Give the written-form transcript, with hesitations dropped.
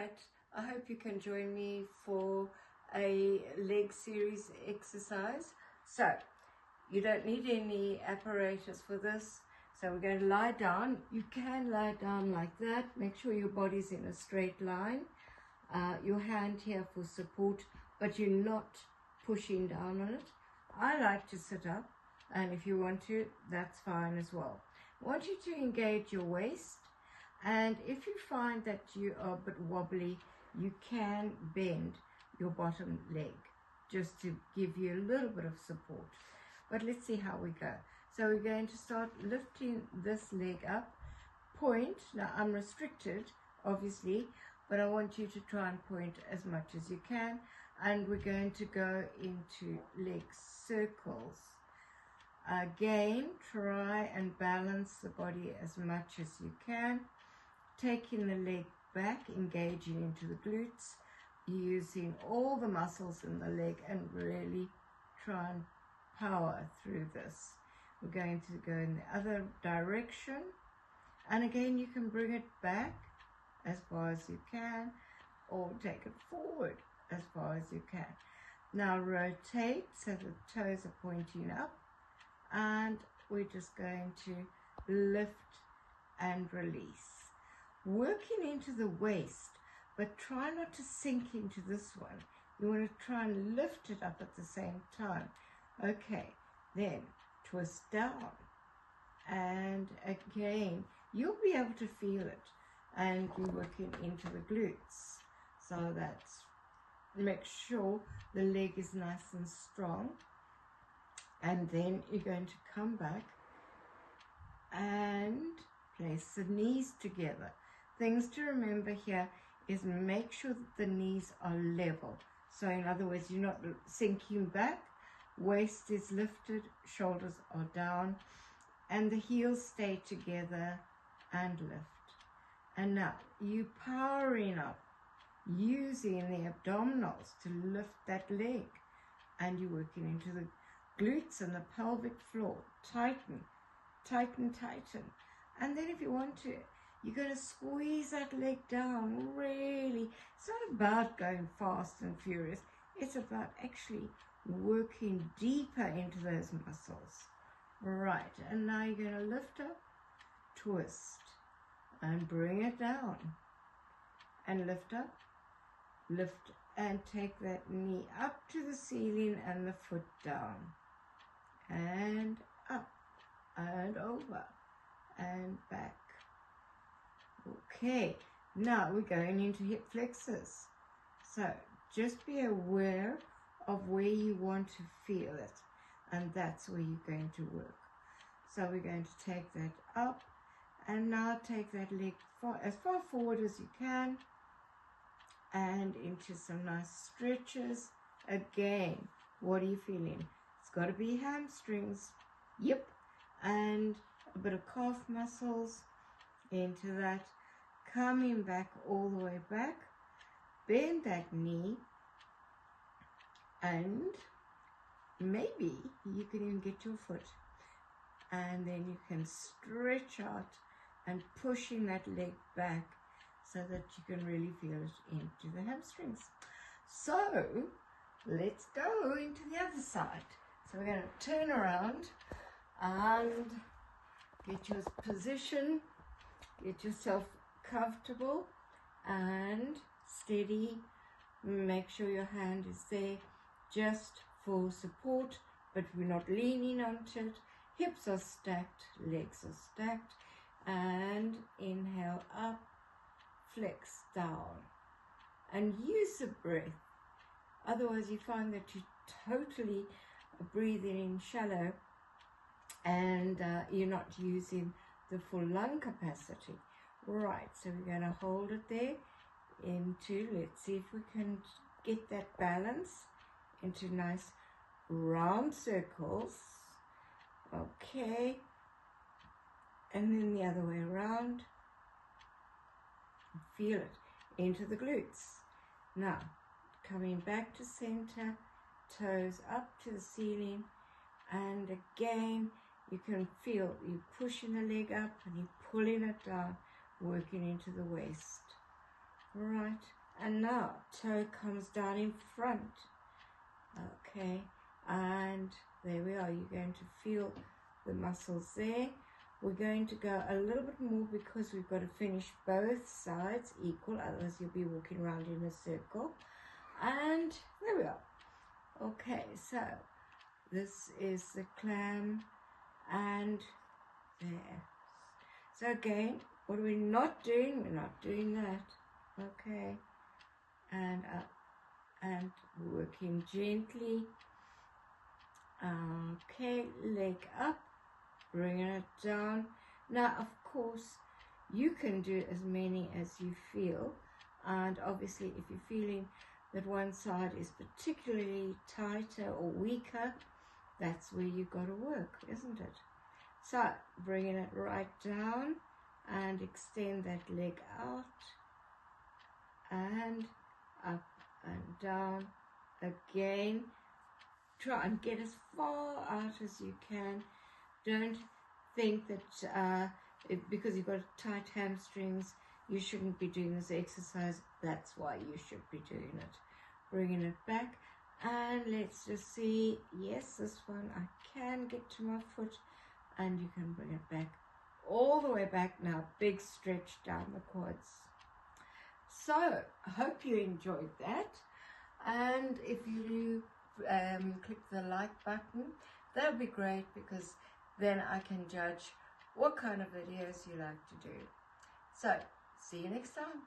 right, I hope you can join me for a leg series exercise. So you don't need any apparatus for this. So we're going to lie down. You can lie down like that. Make sure your body's in a straight line. Your hand here for support, but you're not pushing down on it. I like to sit up, and if you want to, that's fine as well. I want you to engage your waist, and if you find that you are a bit wobbly, you can bend your bottom leg just to give you a little bit of support. But let's see how we go. So we're going to start lifting this leg up, point. Now I'm restricted, obviously, but I want you to try and point as much as you can. And we're going to go into leg circles. Again, try and balance the body as much as you can. Taking the leg back, engaging into the glutes, using all the muscles in the leg, and really try and power through this. We're going to go in the other direction, and again you can bring it back as far as you can, or take it forward as far as you can. Now rotate so the toes are pointing up, and we're just going to lift and release. Working into the waist, but try not to sink into this one. You want to try and lift it up at the same time. Okay, then twist down, and again you'll be able to feel it, and you're working into the glutes. So that's, make sure the leg is nice and strong, and then you're going to come back and place the knees together. Things to remember here is make sure that the knees are level. So in other words, you're not sinking back, waist is lifted, shoulders are down, and the heels stay together and lift. And now you powering up, using the abdominals to lift that leg, and you're working into the glutes and the pelvic floor. Tighten, tighten, tighten. And then if you want to, you're going to squeeze that leg down really. It's not about going fast and furious. It's about actually working deeper into those muscles. Right, and now you're going to lift up, twist, and bring it down. And lift up, lift, and take that knee up to the ceiling and the foot down. And up, and over, and back. Okay, now we're going into hip flexors. So just be aware of where you want to feel it, and that's where you're going to work. So we're going to take that up, and now take that leg as far forward as you can, and into some nice stretches. Again, what are you feeling? It's got to be hamstrings, yep, and a bit of calf muscles into that. Coming back all the way back, bend that knee, and maybe you can even get your foot, and then you can stretch out and pushing that leg back so that you can really feel it into the hamstrings. So let's go into the other side. So we're going to turn around and get your position, get yourself comfortable and steady. Make sure your hand is there just for support, but we're not leaning onto it. Hips are stacked, legs are stacked, and inhale up, flex down, and use the breath. Otherwise you find that you're totally breathing in shallow, and you're not using the full lung capacity. Right, so we're going to hold it there into, let's see if we can get that balance into nice round circles. Okay, and then the other way around. Feel it into the glutes. Now coming back to center, toes up to the ceiling, and again you can feel you pushing the leg up and you're pulling it down, working into the waist. right, and now toe comes down in front. Okay, and there we are. You're going to feel the muscles there. We're going to go a little bit more because we've got to finish both sides equal, otherwise you'll be walking around in a circle. And there we are. Okay, so this is the clam, and there. So again, what are we not doing? We're not doing that. Okay, and up, and working gently. Okay, leg up, bringing it down. Now, of course, you can do as many as you feel, and obviously if you're feeling that one side is particularly tighter or weaker, that's where you've got to work, isn't it? So, bringing it right down and extend that leg out and up and down again. Try and get as far out as you can. Don't think that because you've got tight hamstrings, you shouldn't be doing this exercise. That's why you should be doing it. Bringing it back, and let's just see. Yes, this one I can get to my foot, and you can bring it back all the way back. Now, big stretch down the quads. So, I hope you enjoyed that, and if you click the like button, that would be great, because then I can judge what kind of videos you like to do. So, see you next time.